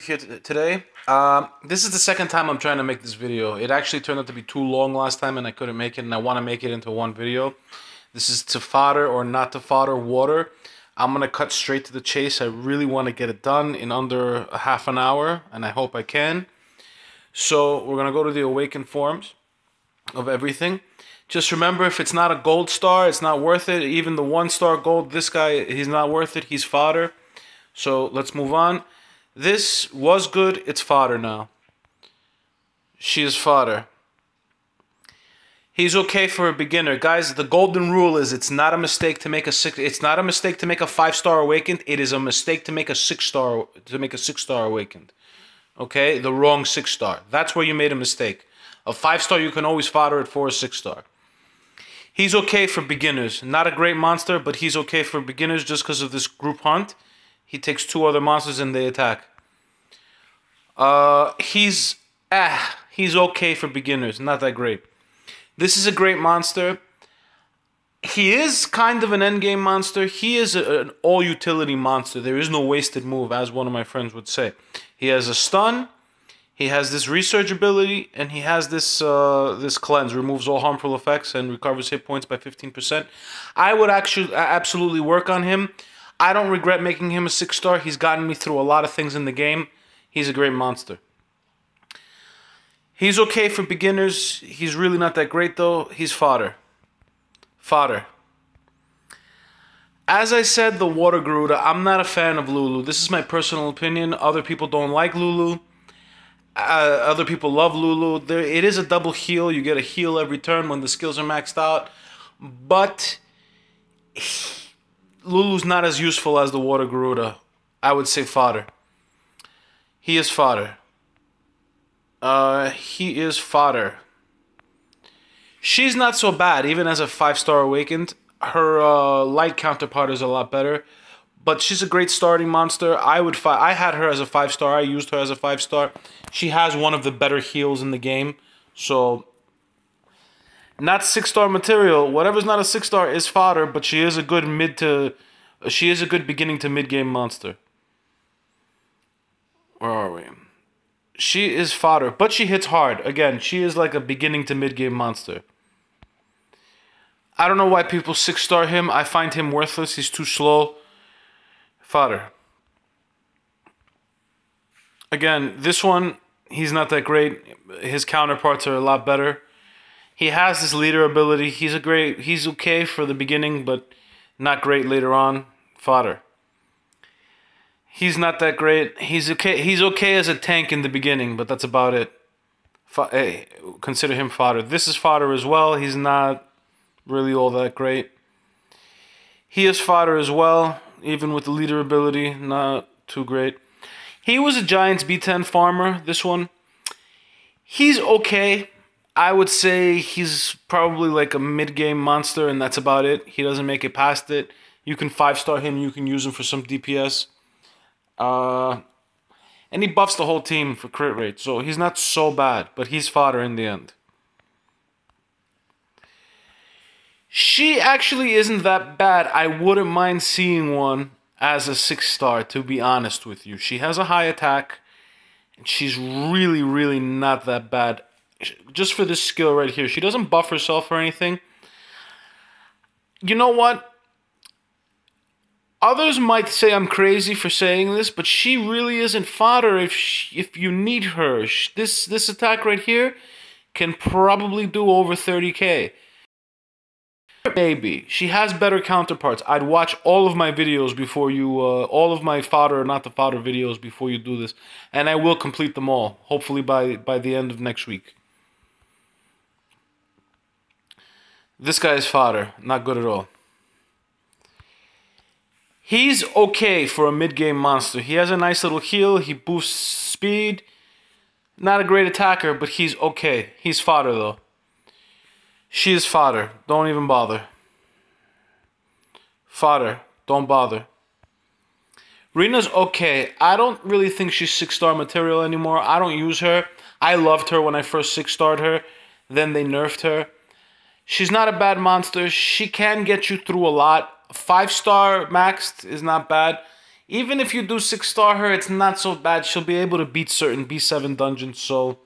Here today. This is the second time I'm trying to make this video. It actually turned out to be too long last time and I couldn't make it, and I want to make it into one video. This is to fodder or not to fodder water. I'm going to cut straight to the chase. I really want to get it done in under a half an hour, and I hope I can. So we're going to go to the awakened forms of everything. Just remember, if it's not a gold star, it's not worth it. Even the 1-star gold, this guy, he's not worth it. He's fodder. So let's move on. This was good. It's fodder now. She is fodder. He's okay for a beginner, guys. The golden rule is it's not a mistake to make a six. It's not a mistake to make a 5-star awakened. It is a mistake to make a 6-star awakened. Okay, the wrong 6-star. That's where you made a mistake. A 5-star you can always fodder it for a 6-star. He's okay for beginners. Not a great monster, but he's okay for beginners just because of this group hunt. He takes 2 other monsters and they attack. He's okay for beginners. Not that great. This is a great monster. He is kind of an endgame monster. He is an all-utility monster. There is no wasted move, as one of my friends would say. He has a stun. He has this research ability, and he has this this cleanse, removes all harmful effects and recovers hit points by 15%. I would actually absolutely work on him. I don't regret making him a 6-star. He's gotten me through a lot of things in the game. He's a great monster. He's okay for beginners. He's really not that great, though. He's fodder. Fodder. As I said, the Water Garuda, I'm not a fan of Lulu. This is my personal opinion. Other people don't like Lulu. Other people love Lulu. It is a double heal. You get a heal every turn when the skills are maxed out. But Lulu's not as useful as the Water Garuda. I would say fodder. He is fodder. He is fodder. She's not so bad, even as a 5-star awakened. Her light counterpart is a lot better. But she's a great starting monster. I had her as a 5-star. I used her as a 5-star. She has one of the better heals in the game. So, not 6-star material. Whatever's not a 6-star is fodder, but she is a good beginning to mid-game monster. Where are we? She is fodder, but she hits hard. Again, she is like a beginning to mid-game monster. I don't know why people 6-star him. I find him worthless. He's too slow. Fodder. Again, this one, he's not that great. His counterparts are a lot better. He has this leader ability. He's okay for the beginning, but not great later on. Fodder. He's not that great. He's okay as a tank in the beginning, but that's about it. Hey, consider him fodder. This is fodder as well. He's not really all that great. He is fodder as well, even with the leader ability. Not too great. He was a Giants B10 farmer, this one. He's okay. I would say he's probably like a mid-game monster, and that's about it. He doesn't make it past it. You can 5-star him. You can use him for some DPS. And he buffs the whole team for crit rate. So he's not so bad, but he's fodder in the end. She actually isn't that bad. I wouldn't mind seeing one as a 6-star, to be honest with you. She has a high attack, and she's really, really not that bad. Just for this skill right here. She doesn't buff herself or anything. You know what? Others might say I'm crazy for saying this, but she really isn't fodder if you need her. This attack right here can probably do over 30k. Maybe. She has better counterparts. I'd watch all of my videos before you, all of my fodder or not the fodder videos before you do this. And I will complete them all, hopefully by the end of next week. This guy is fodder. Not good at all. He's okay for a mid-game monster. He has a nice little heal. He boosts speed. Not a great attacker, but he's okay. He's fodder, though. She is fodder. Don't even bother. Fodder. Don't bother. Rena's okay. I don't really think she's 6-star material anymore. I don't use her. I loved her when I first 6-starred her. Then they nerfed her. She's not a bad monster. She can get you through a lot. 5-star maxed is not bad. Even if you do 6-star her, it's not so bad. She'll be able to beat certain B7 dungeons. So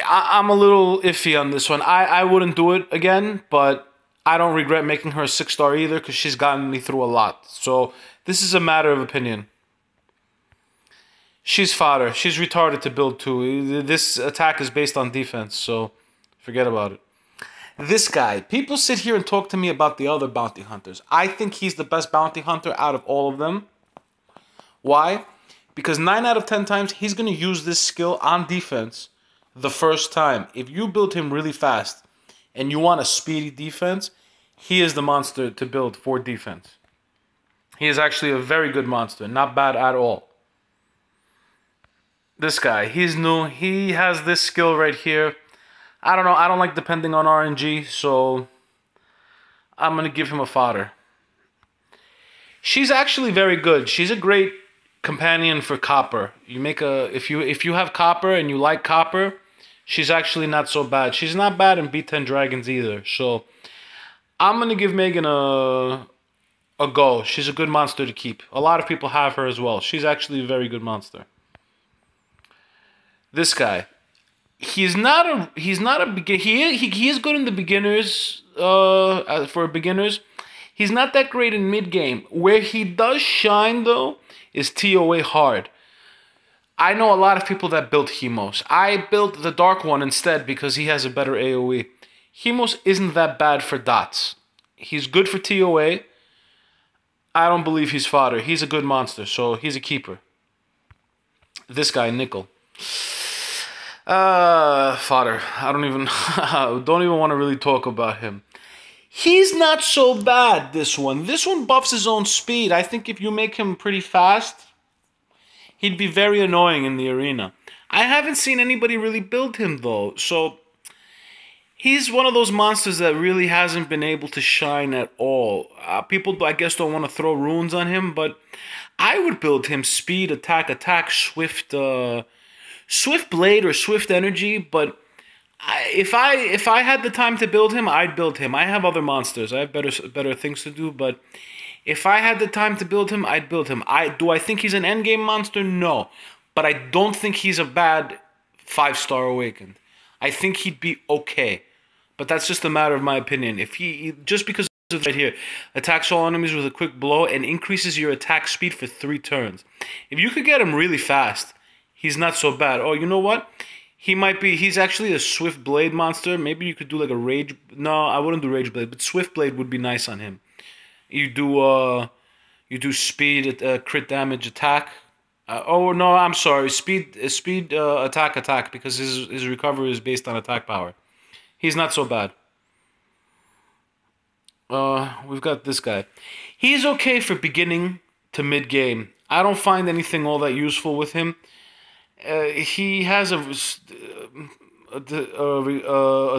I'm a little iffy on this one. I wouldn't do it again, but I don't regret making her a 6-star either because she's gotten me through a lot. So this is a matter of opinion. She's fodder. She's retarded to build too. This attack is based on defense, so forget about it. This guy. People sit here and talk to me about the other bounty hunters. I think he's the best bounty hunter out of all of them. Why? Because 9 out of 10 times, he's going to use this skill on defense the first time. If you build him really fast and you want a speedy defense, he is the monster to build for defense. He is actually a very good monster. Not bad at all. This guy, he's new. He has this skill right here. I don't know. I don't like depending on RNG, so I'm going to give him a fodder. She's actually very good. She's a great companion for copper. You make a if you have copper and you like copper, she's actually not so bad. She's not bad in B10 dragons either. So I'm going to give Megan a go. She's a good monster to keep. A lot of people have her as well. She's actually a very good monster. This guy, he is good in the beginners. For beginners, he's not that great in mid game. Where he does shine though is TOA hard. I know a lot of people that built Hemos. I built the dark one instead because he has a better AOE. Hemos isn't that bad for dots. He's good for TOA. I don't believe he's fodder. He's a good monster, so he's a keeper. This guy, Nickel. Fodder. I don't even want to really talk about him. He's not so bad, this one. This one buffs his own speed. I think if you make him pretty fast, he'd be very annoying in the arena. I haven't seen anybody really build him, though. So, he's one of those monsters that really hasn't been able to shine at all. People, I guess, don't want to throw runes on him, but I would build him speed, attack, swift blade or swift energy, but if I had the time to build him, I'd build him. I have other monsters. I have better things to do, but if I had the time to build him, I'd build him. Do I think he's an endgame monster? No. But I don't think he's a bad 5-star awakened. I think he'd be okay. But that's just a matter of my opinion. If just because of right here, attacks all enemies with a quick blow and increases your attack speed for 3 turns. If you could get him really fast, he's not so bad. Oh, you know what? He's actually a Swift Blade monster. Maybe you could do like a Rage. No, I wouldn't do Rage Blade, but Swift Blade would be nice on him. You do speed, crit damage, attack. Oh no, I'm sorry. Speed, attack, because his recovery is based on attack power. He's not so bad. We've got this guy. He's okay for beginning to mid game. I don't find anything all that useful with him. He has a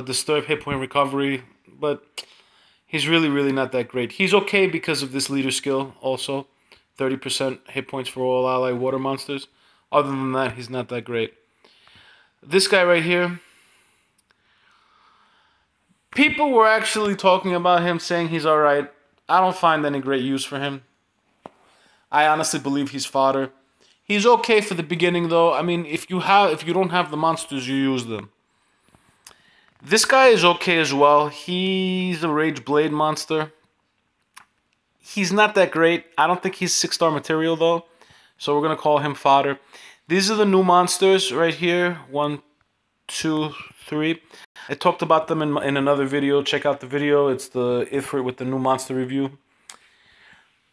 disturbed hit point recovery, but he's really not that great. He's okay because of this leader skill also. 30% hit points for all ally water monsters. Other than that, he's not that great. This guy right here. People were actually talking about him, saying he's alright. I don't find any great use for him. I honestly believe he's fodder. He's okay for the beginning, though. I mean, if you don't have the monsters, you use them. This guy is okay as well. He's a Rage Blade monster. He's not that great. I don't think he's 6-star material, though. So we're going to call him fodder. These are the new monsters right here. 1, 2, 3. I talked about them in another video. Check out the video. It's the Ifrit with the new monster review.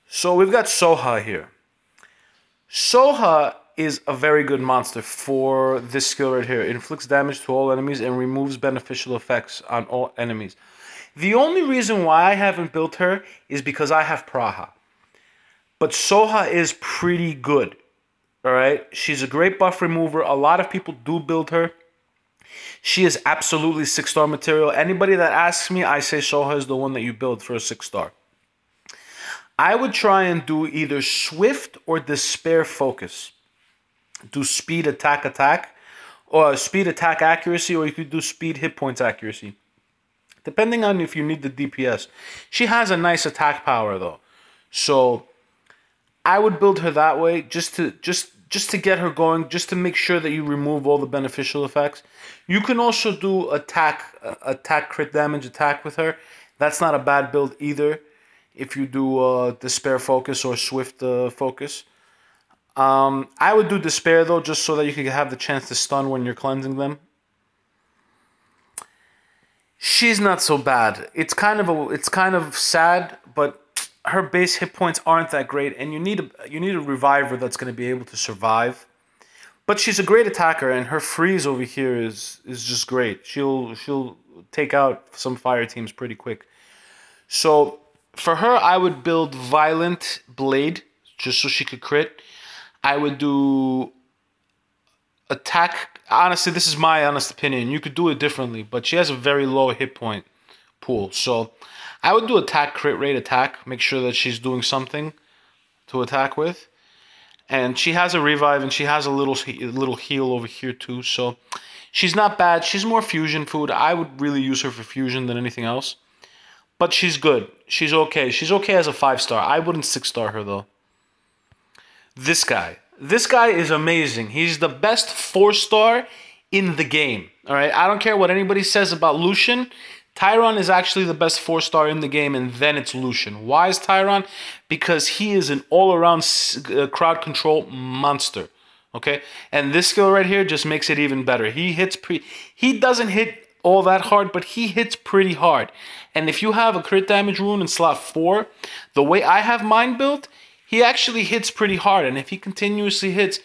So we've got Soha here. Soha is a very good monster for this skill right here. It inflicts damage to all enemies and removes beneficial effects on all enemies. The only reason why I haven't built her is because I have Praha. But Soha is pretty good. Alright? She's a great buff remover. A lot of people do build her. She is absolutely 6-star material. Anybody that asks me, I say Soha is the one that you build for a 6-star. I would try and do either Swift or Despair Focus. Do speed attack, or speed attack accuracy, or you could do speed hit points accuracy. Depending on if you need the DPS. She has a nice attack power though. So I would build her that way just to get her going, just to make sure that you remove all the beneficial effects. You can also do attack crit damage attack with her. That's not a bad build either. If you do despair focus or swift focus. I would do despair though, just so that you could have the chance to stun when you're cleansing them. She's not so bad. It's kind of sad, but her base hit points aren't that great, and you need a reviver that's going to be able to survive. But she's a great attacker, and her freeze over here is just great. She'll take out some fire teams pretty quick. So for her, I would build Violent Blade just so she could crit. I would do attack. Honestly, this is my honest opinion. You could do it differently, but she has a very low hit point pool. So I would do attack crit rate attack. Make sure that she's doing something to attack with. And she has a revive, and she has a little heal over here too. So she's not bad. She's more fusion food. I would really use her for fusion than anything else. But she's good. She's okay. She's okay as a 5-star. I wouldn't 6-star her though. This guy. This guy is amazing. He's the best 4-star in the game. All right. I don't care what anybody says about Lucian. Tyron is actually the best 4-star in the game, and then it's Lucian. Why is Tyron? Because he is an all-around crowd control monster. Okay, and this skill right here just makes it even better. He doesn't hit all that hard, but he hits pretty hard. And if you have a crit damage rune in slot 4, the way I have mine built, he actually hits pretty hard. And if he continuously hits,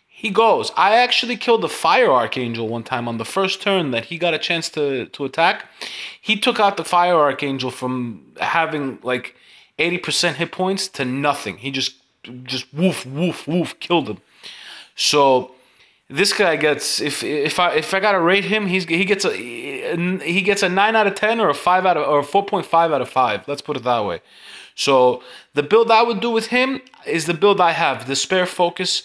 he goes. I actually killed the Fire Archangel one time on the first turn that he got a chance to attack. He took out the Fire Archangel from having like 80% hit points to nothing. He just woof killed him. So this guy gets, if I gotta rate him, he gets a 9 out of 10 or a 4.5 out of 5. Let's put it that way. So the build I would do with him is the build I have: Despair Focus,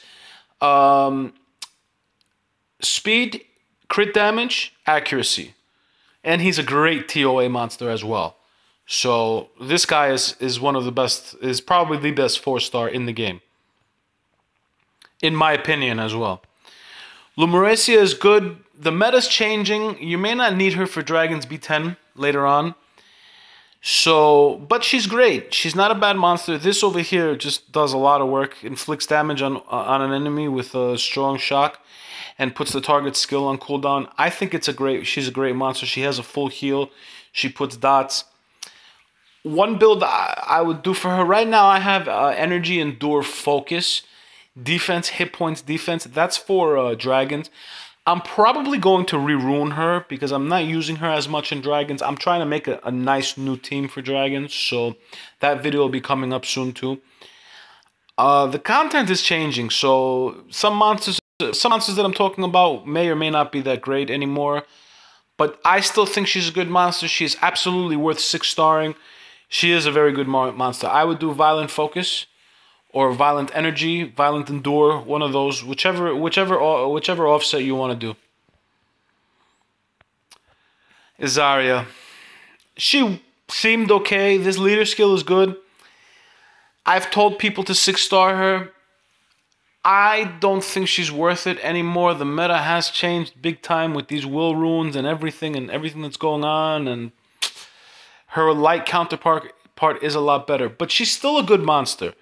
speed, crit damage, accuracy, and he's a great TOA monster as well. So this guy is one of the best, is probably the best 4-star in the game, in my opinion as well. Lumerecia is good. The meta's changing. You may not need her for Dragons B10 later on. So, but she's great. She's not a bad monster. This over here just does a lot of work. Inflicts damage on an enemy with a strong shock and puts the target's skill on cooldown. I think she's a great monster. She has a full heal. She puts dots. One build I would do for her right now, I have Energy, Endure, Focus, Defense, Hit Points, Defense. That's for Dragons. I'm probably going to re-rune her because I'm not using her as much in Dragons. I'm trying to make a nice new team for Dragons, so that video will be coming up soon too. The content is changing, so some monsters that I'm talking about may or may not be that great anymore, but I still think she's a good monster. She's absolutely worth 6-starring. She is a very good monster. I would do Violent Focus or Violent Energy, Violent Endure, one of those, whichever offset you want to do. Izaria. She seemed okay. This leader skill is good. I've told people to 6-star her. I don't think she's worth it anymore. The meta has changed big time with these will runes and everything that's going on, and her light counterpart is a lot better. But she's still a good monster.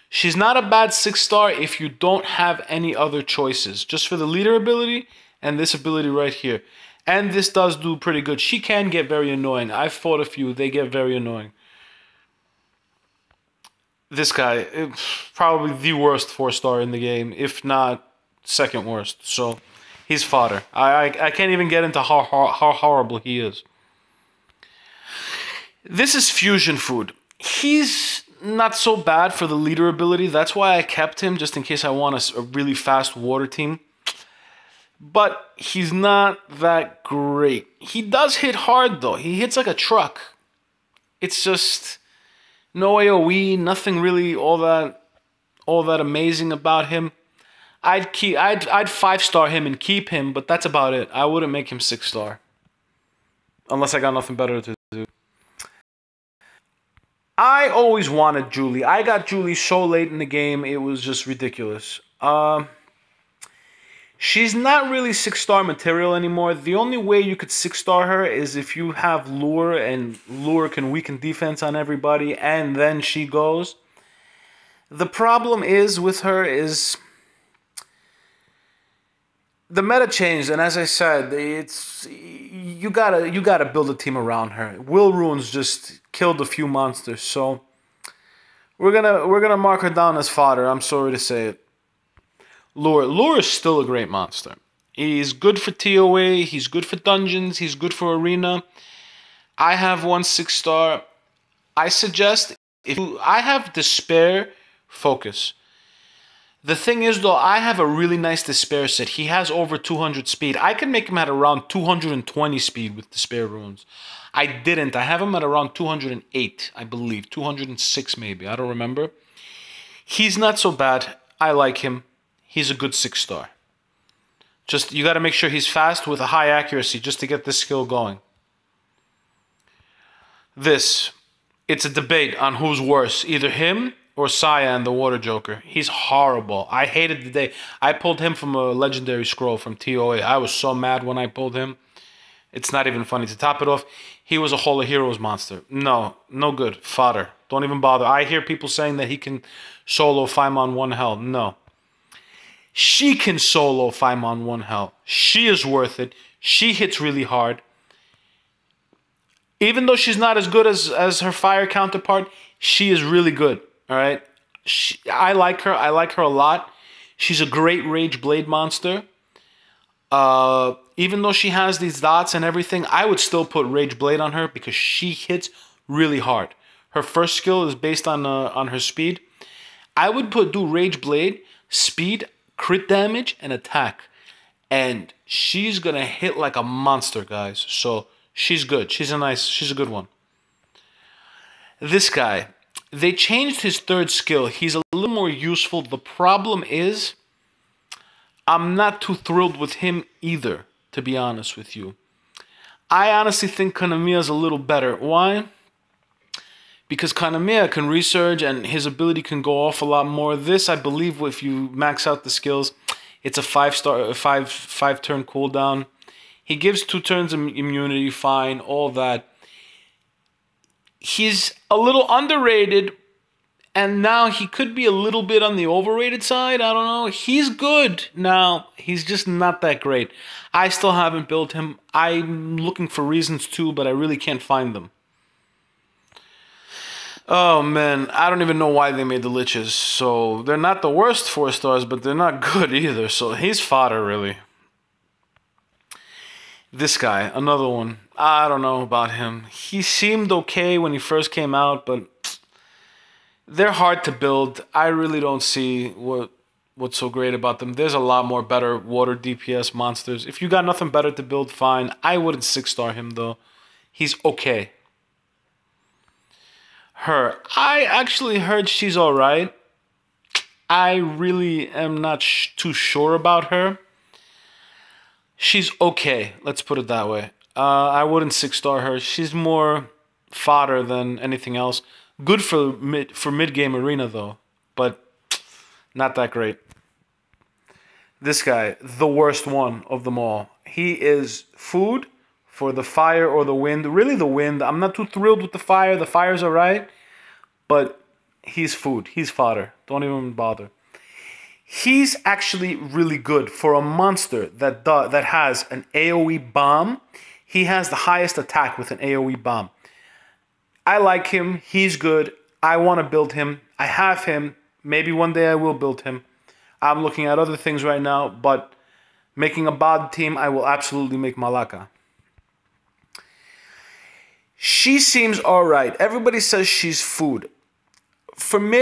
She's not a bad 6-star if you don't have any other choices. Just for the leader ability and this ability right here. And this does do pretty good. She can get very annoying. I've fought a few. They get very annoying. This guy, probably the worst 4-star in the game, if not second worst. So he's fodder. I can't even get into how horrible he is. This is fusion food. He's not so bad for the leader ability. That's why I kept him, just in case I want a really fast water team. But he's not that great. He does hit hard though. He hits like a truck. It's just no AoE, nothing really all that amazing about him. I'd 5-star him and keep him, but that's about it. I wouldn't make him 6-star. Unless I got nothing better to do. I always wanted Julie. I got Julie so late in the game, it was just ridiculous. She's not really 6-star material anymore. The only way you could 6-star her is if you have Lure, and Lure can weaken defense on everybody, and then she goes. The problem is with her is the meta changed, and as I said, it's you gotta build a team around her. Will Runes just killed a few monsters, so we're gonna mark her down as fodder. I'm sorry to say it. Lure is still a great monster. He's good for TOA, he's good for dungeons, he's good for arena. I have one 6-star. I suggest I have Despair Focus. The thing is though, I have a really nice Despair set. He has over 200 speed. I can make him at around 220 speed with Despair Runes. I didn't. I have him at around 208, I believe. 206 maybe. I don't remember. He's not so bad. I like him. He's a good 6-star. Just, you got to make sure he's fast with a high accuracy just to get this skill going. It's a debate on who's worse. Either him or Saya and the Water Joker. He's horrible. I hated the day. I pulled him from a legendary scroll from TOA. I was so mad when I pulled him. It's not even funny. To top it off, he was a Hall of Heroes monster. No good. Fodder. Don't even bother. I hear people saying that he can solo Faimon 1 hell. No. She can solo Faimon 1 hell. She is worth it. She hits really hard. Even though she's not as good as her fire counterpart, she is really good. All right? I like her. I like her a lot. She's a great Rage Blade monster. Even though she has these dots and everything, I would still put Rage Blade on her because she hits really hard. Her first skill is based on her speed. I would do Rage Blade, speed, crit damage, and attack. And she's going to hit like a monster, guys. So she's good. She's a good one. This guy, they changed his third skill. He's a little more useful. The problem is, I'm not too thrilled with him either, to be honest with you. I honestly think Kanamiya's a little better. Why? Because Kanamiya can resurge and his ability can go off a lot more. This, I believe, if you max out the skills, it's a 5-star, five turn cooldown. He gives 2 turns of immunity, fine, all that. He's a little underrated, and now he could be a little bit on the overrated side. I don't know. He's good now. He's just not that great. I still haven't built him. I'm looking for reasons too, but I really can't find them. Oh man, I don't even know why they made the Liches. So they're not the worst 4 stars, but they're not good either. So he's fodder, really. This guy, another one. I don't know about him. He seemed okay when he first came out, but they're hard to build. I really don't see what's so great about them. There's a lot more better water DPS monsters. If you got nothing better to build, fine. I wouldn't 6-star him though. He's okay. Her. I actually heard she's alright. I really am not too sure about her. She's okay. Let's put it that way. I wouldn't 6-star her. She's more fodder than anything else. Good for mid-game arena though, but not that great. This guy, the worst one of them all. He is food for the fire or the wind. Really the wind. I'm not too thrilled with the fire. The fire's alright, but he's food. He's fodder. Don't even bother. He's actually really good for a monster that has an AoE bomb. He has the highest attack with an AoE bomb. I like him. He's good. I want to build him. I have him. Maybe one day I will build him. I'm looking at other things right now, but making a bod team, I will absolutely make Malaka. She seems alright. Everybody says she's food. From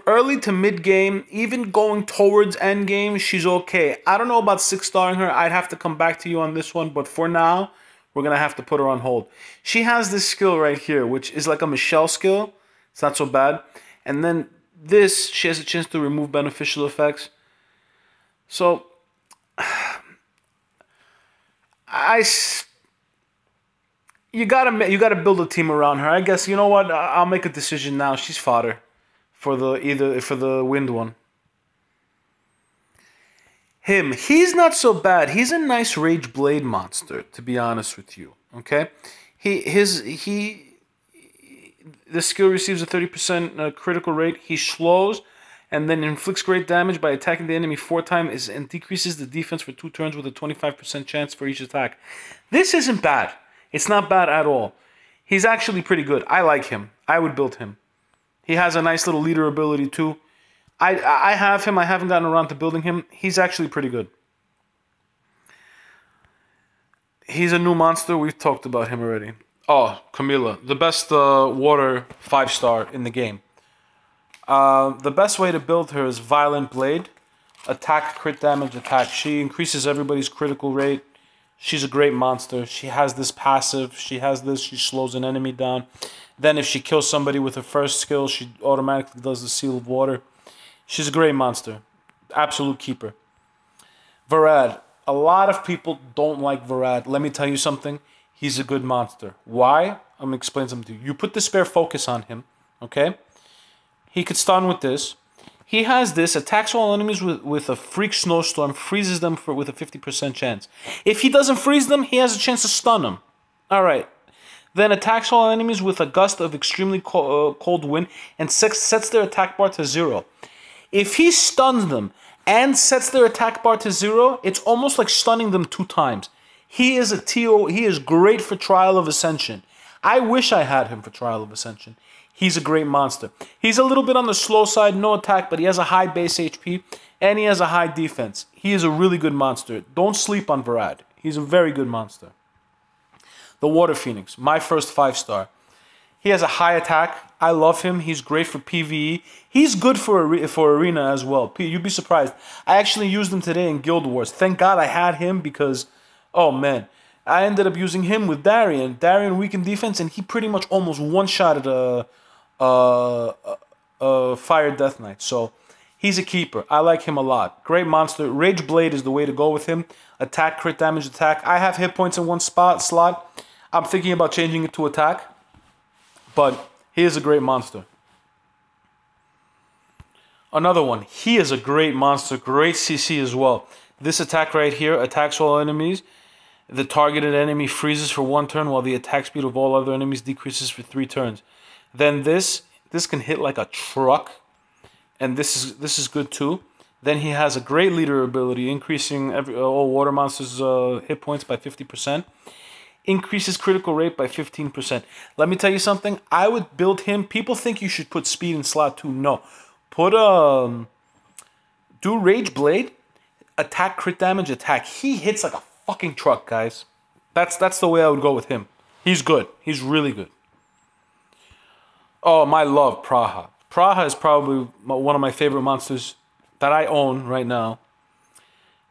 early to mid game, even going towards end game, she's okay. I don't know about 6-starring her. I'd have to come back to you on this one, but for now, we're going to have to put her on hold. She has this skill right here, which is like a Michelle skill. It's not so bad. And then this, she has a chance to remove beneficial effects. So, you gotta build a team around her. I guess you know what? I'll make a decision now. She's fodder for the wind one. He's not so bad. He's a nice rage blade monster, to be honest with you. Okay, the skill receives a 30% critical rate. He slows and then inflicts great damage by attacking the enemy 4 times and decreases the defense for 2 turns with a 25% chance for each attack. This isn't bad. It's not bad at all. He's actually pretty good. I like him. I would build him. He has a nice little leader ability too. I have him. I haven't gotten around to building him. He's actually pretty good. He's a new monster. We've talked about him already. Oh, Camilla. The best water 5-star in the game. The best way to build her is Violent Blade. Attack, crit damage, attack. She increases everybody's critical rate. She's a great monster. She has this passive. She has this. She slows an enemy down. Then if she kills somebody with her first skill, she automatically does the Seal of Water. She's a great monster. Absolute keeper. Varad. A lot of people don't like Varad. Let me tell you something. He's a good monster. Why? I'm going to explain something to you. You put Despair Focus on him. Okay? He could stun with this. He has this. Attacks all enemies with a Freak Snowstorm. Freezes them with a 50% chance. If he doesn't freeze them, he has a chance to stun them. Alright. Then attacks all enemies with a gust of extremely cold wind and sets their attack bar to 0. If he stuns them and sets their attack bar to 0, it's almost like stunning them 2 times. He is a TO. He is great for Trial of Ascension. I wish I had him for Trial of Ascension. He's a great monster. He's a little bit on the slow side, no attack, but he has a high base HP and he has a high defense. He is a really good monster. Don't sleep on Varad. He's a very good monster. The Water Phoenix, my first 5-star. He has a high attack. I love him. He's great for PvE. He's good for Arena as well. You'd be surprised. I actually used him today in Guild Wars. Thank God I had him because, oh man, I ended up using him with Darian. Darian weakened defense, and he pretty much almost one-shotted a Fire Death Knight. So he's a keeper. I like him a lot. Great monster. Rage Blade is the way to go with him. Attack, crit damage, attack. I have hit points in one slot. I'm thinking about changing it to attack. But he is a great monster. Another one. He is a great monster. Great CC as well. This attack right here attacks all enemies. The targeted enemy freezes for 1 turn while the attack speed of all other enemies decreases for 3 turns. Then this can hit like a truck. And this is good too. Then he has a great leader ability, increasing all water monsters' hit points by 50%. Increases critical rate by 15%. Let me tell you something. I would build him. People think you should put speed in slot 2. No. Put do Rage Blade, attack, crit damage, attack. He hits like a fucking truck, guys. That's the way I would go with him. He's good. He's really good. Oh, my love, Praha. Praha is probably one of my favorite monsters that I own right now.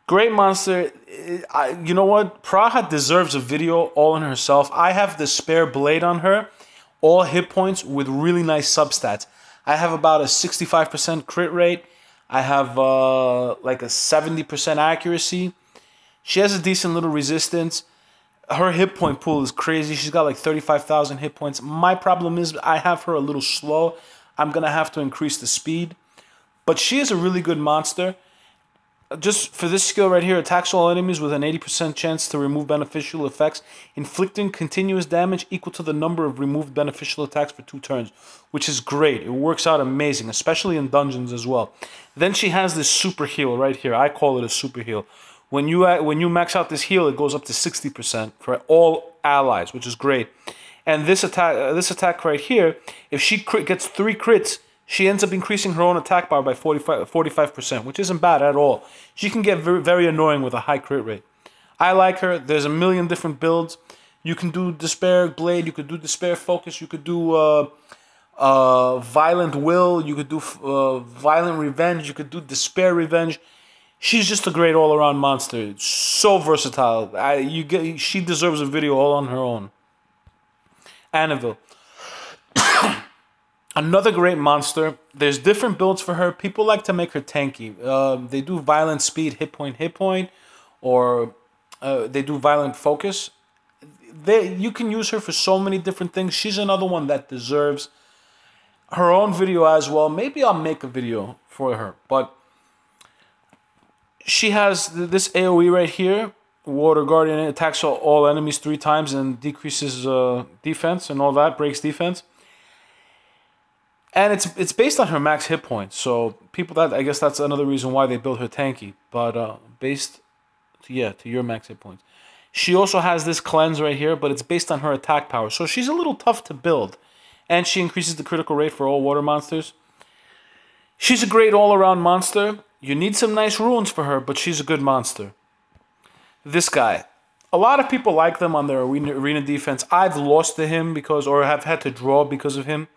Great monster. You know what? Praha deserves a video all in herself. I have the spare blade on her. All hit points with really nice substats. I have about a 65% crit rate. I have like a 70% accuracy. She has a decent little resistance. Her hit point pool is crazy. She's got like 35,000 hit points. My problem is I have her a little slow. I'm going to have to increase the speed. But she is a really good monster. Just for this skill right here, attacks all enemies with an 80% chance to remove beneficial effects, inflicting continuous damage equal to the number of removed beneficial attacks for 2 turns, which is great. It works out amazing, especially in dungeons as well. Then she has this super heal right here. I call it a super heal. When you max out this heal, it goes up to 60% for all allies, which is great. And this attack right here, if she gets 3 crits, she ends up increasing her own attack bar by 45%, which isn't bad at all. She can get very, very annoying with a high crit rate. I like her. There's a million different builds. You can do Despair Blade. You could do Despair Focus. You could do Violent Will. You could do Violent Revenge. You could do Despair Revenge. She's just a great all-around monster. So versatile. She deserves a video all on her own. Annabelle. Another great monster. There's different builds for her. People like to make her tanky. They do violent speed, hit point, or they do violent focus. You can use her for so many different things. She's another one that deserves her own video as well. Maybe I'll make a video for her. But she has this AoE right here. Water Guardian attacks all enemies 3 times and decreases defense and all that. Breaks defense. And it's based on her max hit points. So I guess that's another reason why they built her tanky. But based, to your max hit points. She also has this cleanse right here, but it's based on her attack power. So she's a little tough to build. And she increases the critical rate for all water monsters. She's a great all-around monster. You need some nice runes for her, but she's a good monster. This guy. A lot of people like them on their arena defense. I've lost to him or have had to draw because of him.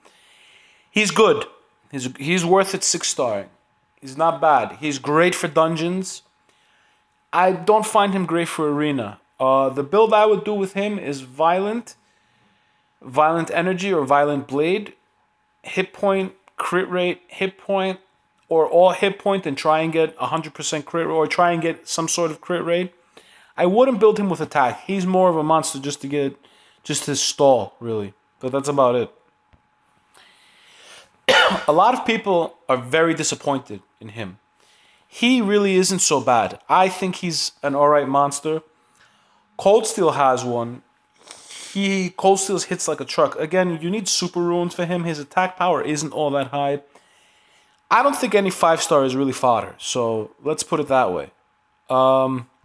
He's good. He's worth it 6-starring. He's not bad. He's great for dungeons. I don't find him great for arena. The build I would do with him is Violent Energy or Violent Blade, hit point, crit rate, hit point, or all hit point and try and get 100% crit rate, or try and get some sort of crit rate. I wouldn't build him with attack. He's more of a monster just to stall, really. But that's about it. A lot of people are very disappointed in him. He really isn't so bad. I think he's an alright monster. Cold Steel has one. Cold Steel hits like a truck. Again, you need super runes for him. His attack power isn't all that high. I don't think any 5-star is really fodder. So let's put it that way.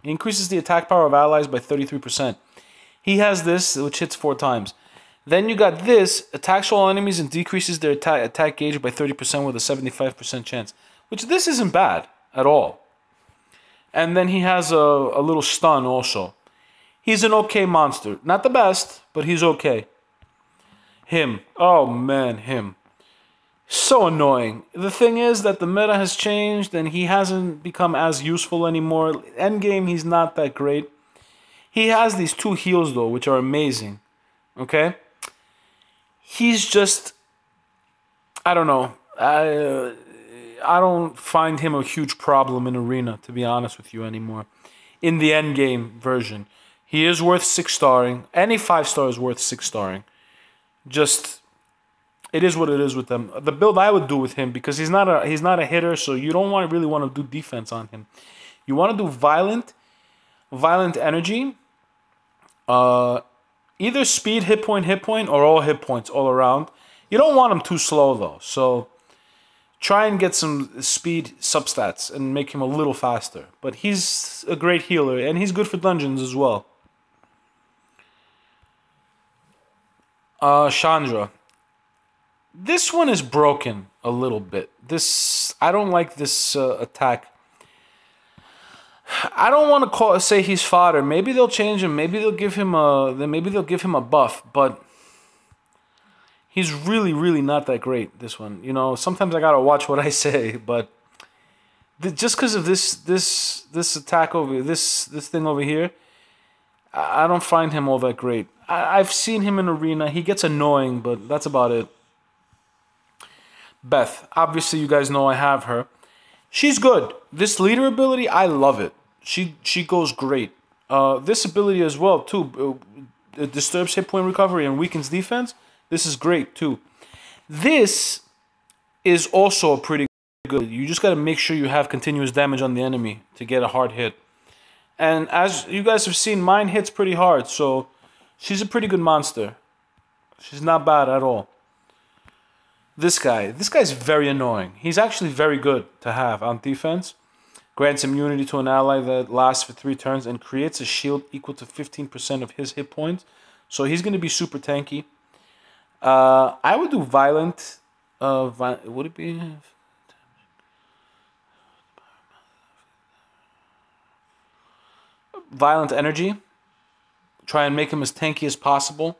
He increases the attack power of allies by 33%. He has this, which hits 4 times. Then you got this, attacks all enemies and decreases their attack gauge by 30% with a 75% chance. Which this isn't bad at all. And then he has a little stun also. He's an okay monster. Not the best, but he's okay. Him. Oh man, him. So annoying. The thing is that the meta has changed and he hasn't become as useful anymore. Endgame, he's not that great. He has these 2 heals though, which are amazing. Okay? He's just... I don't know. I don't find him a huge problem in Arena, to be honest with you, anymore. In the endgame version. He is worth 6-starring. Any 5-star is worth 6-starring. Just, it is what it is with them. The build I would do with him, because he's not a hitter, so you don't really want to do defense on him. You want to do Violent Energy, either speed, hit point, or all hit points all around. You don't want him too slow though, so try and get some speed substats and make him a little faster. But he's a great healer, and he's good for dungeons as well. Shondra. This one is broken a little bit. I don't like this attack. I don't want to say he's fodder. Maybe they'll change him. Maybe they'll give him a buff. But he's really, really not that great. This one, you know. Sometimes I gotta watch what I say. But just because of this attack over this thing over here, I don't find him all that great. I've seen him in Arena. He gets annoying, but that's about it. Beth. Obviously, you guys know I have her. She's good. This leader ability, I love it. She goes great. This ability as well, too. It disturbs hit point recovery and weakens defense. This is great, too. This is also pretty good. You just got to make sure you have continuous damage on the enemy to get a hard hit. And as you guys have seen, mine hits pretty hard, so she's a pretty good monster. She's not bad at all. This guy's very annoying. He's actually very good to have on defense. Grants immunity to an ally that lasts for 3 turns and creates a shield equal to 15% of his hit points. So he's going to be super tanky. I would do Violent. Would it be... Violent Energy. Try and make him as tanky as possible.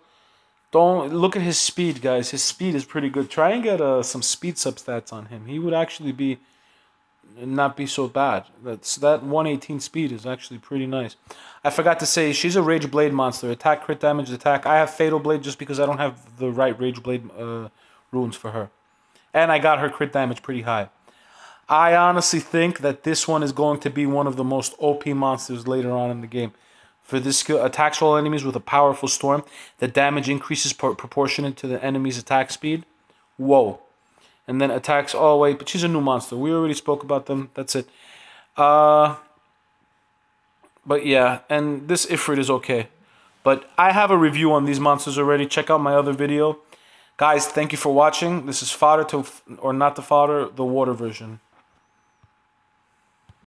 Don't look at his speed, guys. His speed is pretty good. Try and get some speed substats on him. He would actually not be so bad. That 118 speed is actually pretty nice. I forgot to say, she's a Rage Blade monster. Attack, crit damage, attack. I have Fatal Blade just because I don't have the right Rage Blade runes for her. And I got her crit damage pretty high. I honestly think that this one is going to be one of the most OP monsters later on in the game. For this skill, attacks all enemies with a powerful storm. The damage increases proportionate to the enemy's attack speed. Whoa. And then attacks all the way. But she's a new monster. We already spoke about them. That's it. But yeah, and this Ifrit is okay. But I have a review on these monsters already. Check out my other video. Guys, thank you for watching. This is Fodder, or not the Fodder, the water version.